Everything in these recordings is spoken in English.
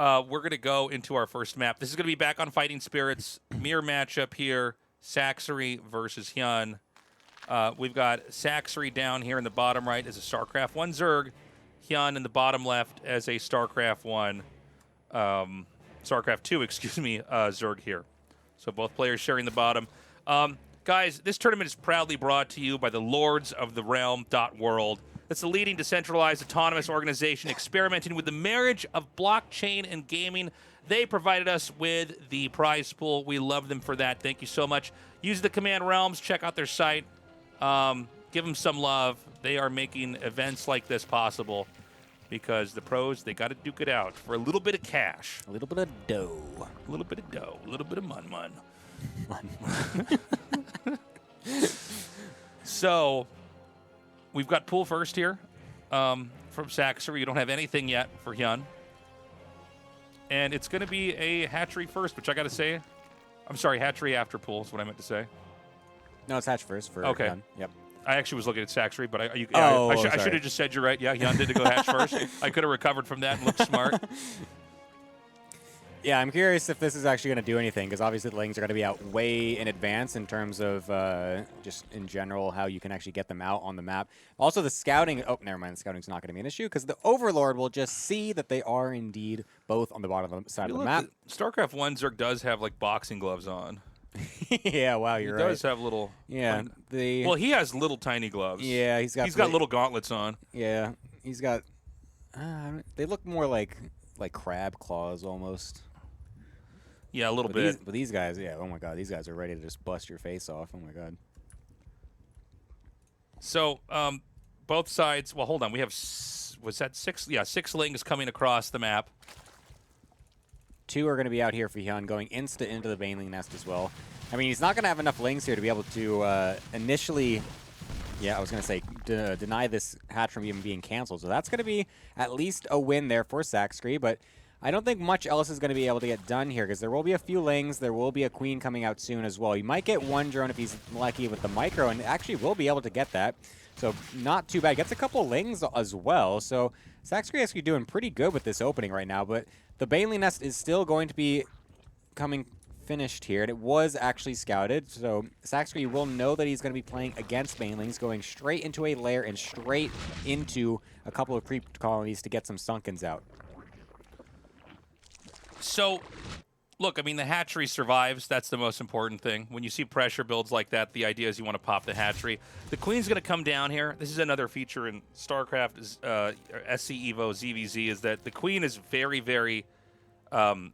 we're going to go into our first map. This is going to be back on Fighting Spirits. Mirror matchup here. SACSRI versus HyuN. We've got SACSRI down here in the bottom right as a StarCraft 1 Zerg. HyuN in the bottom left as a StarCraft 1, StarCraft 2, excuse me, Zerg here. So both players sharing the bottom. Guys, this tournament is proudly brought to you by the Lords of the Realm.world. That's the leading decentralized autonomous organization experimenting with the marriage of blockchain and gaming. They provided us with the prize pool. We love them for that. Thank you so much. Use the command realms. Check out their site. Give them some love. They are making events like this possible because the pros, they got to duke it out for a little bit of cash. A little bit of dough. A little bit of dough. A little bit of mun-mun. So, we've got pool first here from SACSRI. You don't have anything yet for HyuN. And it's going to be a hatchery first, which I got to say, I'm sorry, hatchery after pool is what I meant to say. No, it's hatch first for okay. HyuN. Yep. I actually was looking at SACSRI, but I should have just said you're right. Yeah, HyuN did to go hatch first. I could have recovered from that and looked smart. Yeah, I'm curious if this is actually going to do anything, because obviously the lings are going to be out way in advance in terms of just in general how you can actually get them out on the map. Also, the scouting... Oh, never mind. The scouting's not going to be an issue, because the Overlord will just see that they are indeed both on the bottom side of the map. StarCraft 1 Zerg does have, like, boxing gloves on. Yeah, wow, you're right. He does have little... Yeah. Well, he has little tiny gloves. Yeah, he's got little gauntlets on. Yeah, he's got... they look more like crab claws, almost. Yeah, a little bit. But these guys, yeah, oh my god, these guys are ready to just bust your face off. Oh my god. So, both sides, well, hold on. We have, was that 6? Yeah, 6 lings coming across the map. 2 are going to be out here for HyuN, going into the Baneling Nest as well. I mean, he's not going to have enough lings here to be able to initially, yeah, I was going to say, deny this hatch from even being canceled. So that's going to be at least a win there for SACSRI, but I don't think much else is going to be able to get done here because there will be a few lings. There will be a queen coming out soon as well. You might get one drone if he's lucky with the micro, and actually will be able to get that. So not too bad. Gets a couple lings as well. So SACSRI actually doing pretty good with this opening right now, but the Baneling Nest is still going to be coming finished here, and it was actually scouted. So SACSRI will know that he's going to be playing against Banelings, going straight into a lair and straight into a couple of creep colonies to get some Sunkens out. So, look, I mean, the hatchery survives. That's the most important thing. When you see pressure builds like that, the idea is you want to pop the hatchery. The queen's going to come down here. This is another feature in StarCraft, SC Evo, ZVZ, is that the queen is very, very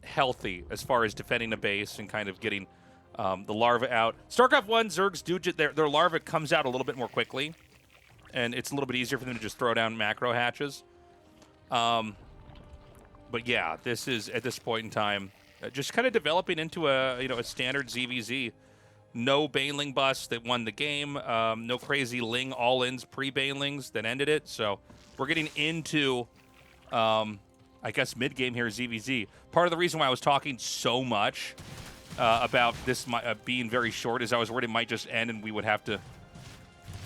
healthy as far as defending the base and kind of getting the larva out. StarCraft 1, Zergs, do their larva comes out a little bit more quickly, and it's a little bit easier for them to just throw down macro hatches. But yeah, this is, at this point in time, just kind of developing into a standard ZVZ. No Baneling bust that won the game. No crazy Ling all-ins pre-Banelings that ended it. So we're getting into, I guess, mid-game here, ZVZ. Part of the reason why I was talking so much about this being very short is I was worried it might just end and we would have to,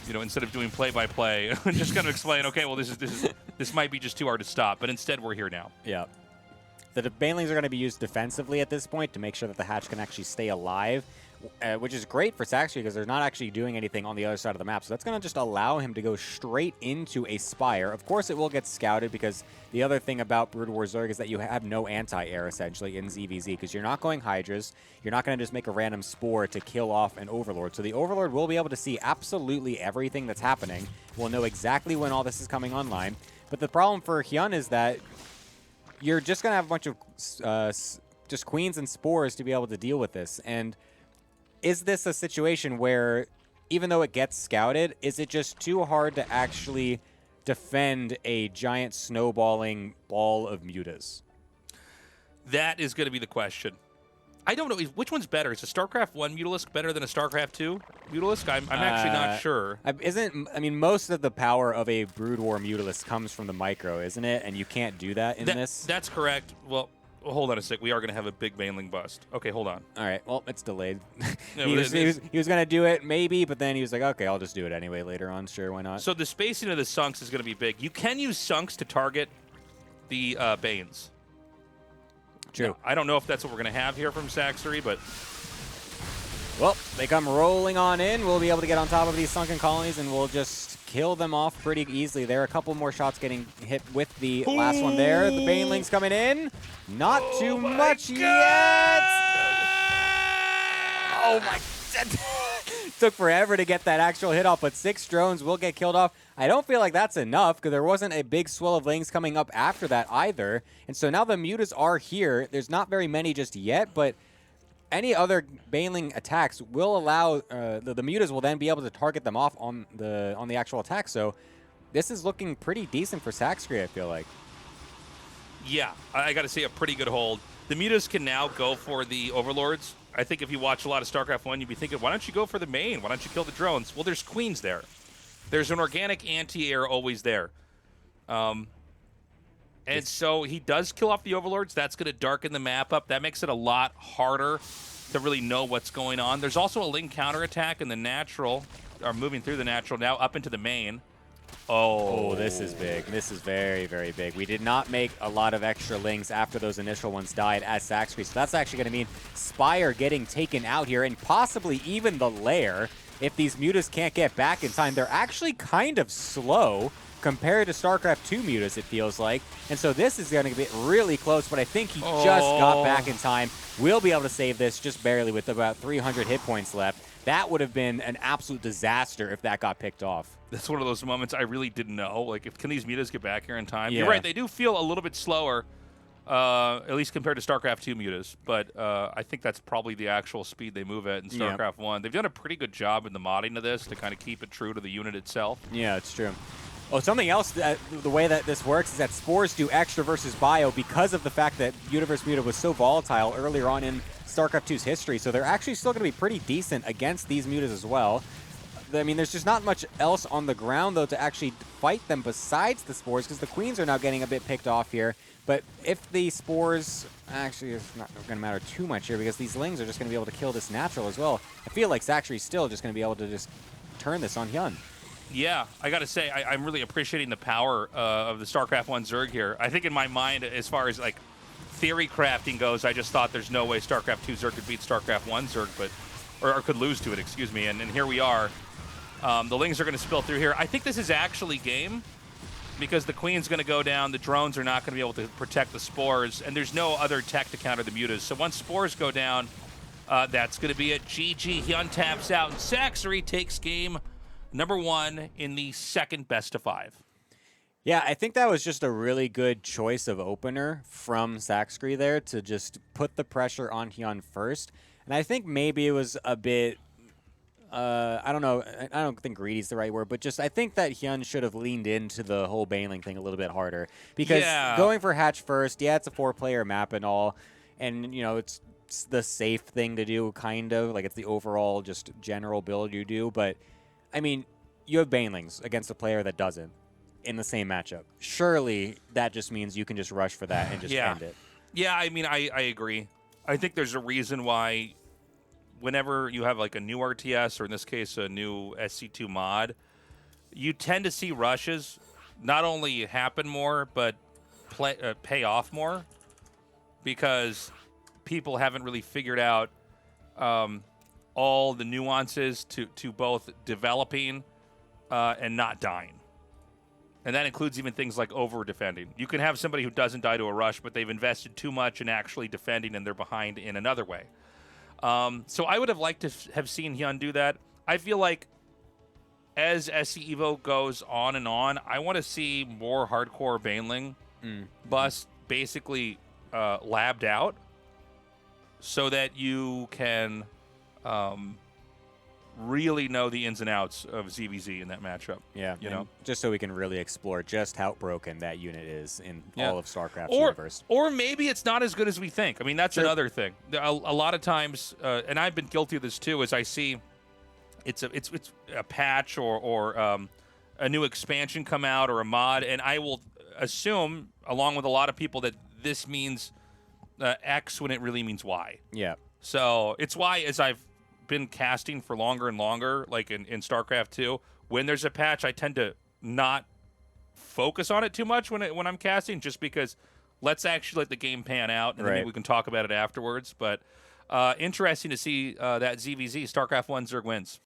instead of doing play-by-play, just kind of explain, okay, well, this might be just too hard to stop. But instead, we're here now. Yeah. The Banelings are going to be used defensively at this point to make sure that the hatch can actually stay alive, which is great for SACSRI because they're not actually doing anything on the other side of the map. So that's going to just allow him to go straight into a Spire. Of course, it will get scouted because the other thing about Brood War Zerg is that you have no anti-air, essentially, in ZVZ because you're not going Hydras. You're not going to just make a random Spore to kill off an Overlord. So the Overlord will be able to see absolutely everything that's happening. We'll know exactly when all this is coming online. But the problem for HyuN is that you're just going to have a bunch of just queens and spores to be able to deal with this. And is this a situation where, even though it gets scouted, is it just too hard to actually defend a giant snowballing ball of mutas? That is going to be the question. I don't know. Which one's better? Is a StarCraft 1 Mutalisk better than a StarCraft 2 Mutalisk? I'm actually not sure. I mean, most of the power of a Brood War Mutalisk comes from the micro, isn't it? And you can't do that in this? That's correct. Well, hold on a sec. We are going to have a big Baneling bust. Okay, hold on. All right. Well, it's delayed. Yeah, he was going to do it, maybe, but then he was like, okay, I'll just do it anyway later on. Sure, why not? So the spacing of the Sunks is going to be big. You can use Sunks to target the Banes. True. Now, I don't know if that's what we're going to have here from SACSRI, but... Well, they come rolling on in. We'll be able to get on top of these sunken colonies, and we'll just kill them off pretty easily. There are a couple more shots getting hit with the last one there. The Banelings coming in. Not too much yet. Oh, my God. Took forever to get that actual hit off, but 6 drones will get killed off. I don't feel like that's enough because there wasn't a big swell of lings coming up after that either. And so now the mutas are here. There's not very many just yet, but any other Baneling attacks will allow the mutas will then be able to target them off on the actual attack. So this is looking pretty decent for SACSRI, I feel like. Yeah, I got to say a pretty good hold. The mutas can now go for the overlords. I think if you watch a lot of StarCraft 1, you'd be thinking, why don't you go for the main? Why don't you kill the drones? Well, there's queens there. There's an organic anti-air always there. And so he does kill off the overlords. That's going to darken the map up. That makes it a lot harder to really know what's going on. There's also a Ling counterattack in the natural, or moving through the natural now up into the main. Oh, this is big. This is very, very big. We did not make a lot of extra Lings after those initial ones died as SACSRI, so that's actually going to mean Spire getting taken out here, and possibly even the Lair. If these mutas can't get back in time, they're actually kind of slow compared to StarCraft 2 mutas, it feels like. And so this is going to get really close, but I think he just got back in time. We'll be able to save this just barely with about 300 hit points left. That would have been an absolute disaster if that got picked off. That's one of those moments I really didn't know. Like, can these mutas get back here in time? Yeah. You're right, they do feel a little bit slower, at least compared to StarCraft 2 mutas. But I think that's probably the actual speed they move at in StarCraft 1. They've done a pretty good job in the modding of this to kind of keep it true to the unit itself. Yeah, it's true. Oh, something else, the way that this works is that Spores do extra versus bio because of the fact that Universe Muta was so volatile earlier on in StarCraft 2's history. So they're actually still going to be pretty decent against these mutas as well. I mean, there's just not much else on the ground, though, to actually fight them besides the Spores, because the Queens are now getting a bit picked off here. But if the Spores... Actually, it's not going to matter too much here, because these Lings are just going to be able to kill this natural as well. I feel like SACSRI is still just going to be able to just turn this on HyuN. Yeah, I got to say, I'm really appreciating the power of the StarCraft 1 Zerg here. I think in my mind, as far as, like, theory crafting goes, I just thought there's no way StarCraft 2 Zerg could beat StarCraft 1 Zerg, but... Or could lose to it, excuse me, and here we are. The Lings are going to spill through here. I think this is actually game because the Queen's going to go down. The drones are not going to be able to protect the Spores, and there's no other tech to counter the mutas. So once Spores go down, that's going to be it. GG. HyuN taps out, and SACSRI takes game number 1 in the second best of 5. Yeah, I think that was just a really good choice of opener from SACSRI there to just put the pressure on HyuN first. And I think maybe it was a bit... I don't know. I don't think greedy is the right word, but just I think that HyuN should have leaned into the whole Baneling thing a little bit harder. Because going for hatch first, yeah, it's a 4-player map and all, and, you know, it's the safe thing to do, kind of. Like, it's the overall just general build you do. But, I mean, you have Banelings against a player that doesn't in the same matchup. Surely that just means you can just rush for that and just end it. Yeah, I mean, I agree. I think there's a reason why... Whenever you have like a new RTS, or in this case a new SC2 mod, you tend to see rushes not only happen more, but pay off more, because people haven't really figured out all the nuances to both developing and not dying. And that includes even things like over-defending. You can have somebody who doesn't die to a rush, but they've invested too much in actually defending, and they're behind in another way. So I would have liked to have seen HyuN do that. I feel like as SC Evo goes on and on, I want to see more hardcore Baneling bus basically labbed out so that you can really know the ins and outs of ZVZ in that matchup. Yeah, you know, just so we can really explore just how broken that unit is in all of StarCraft's universe. Or maybe it's not as good as we think. I mean, that's another thing. A lot of times, and I've been guilty of this too, is I see it's a patch or a new expansion come out or a mod, and I will assume, along with a lot of people, that this means X when it really means Y. Yeah. So it's why, as I've been casting for longer and longer, like in StarCraft 2, when there's a patch, I tend to not focus on it too much when I'm casting, just because let's actually let the game pan out, and then Right. maybe we can talk about it afterwards. But interesting to see that ZVZ, StarCraft 1 Zerg wins.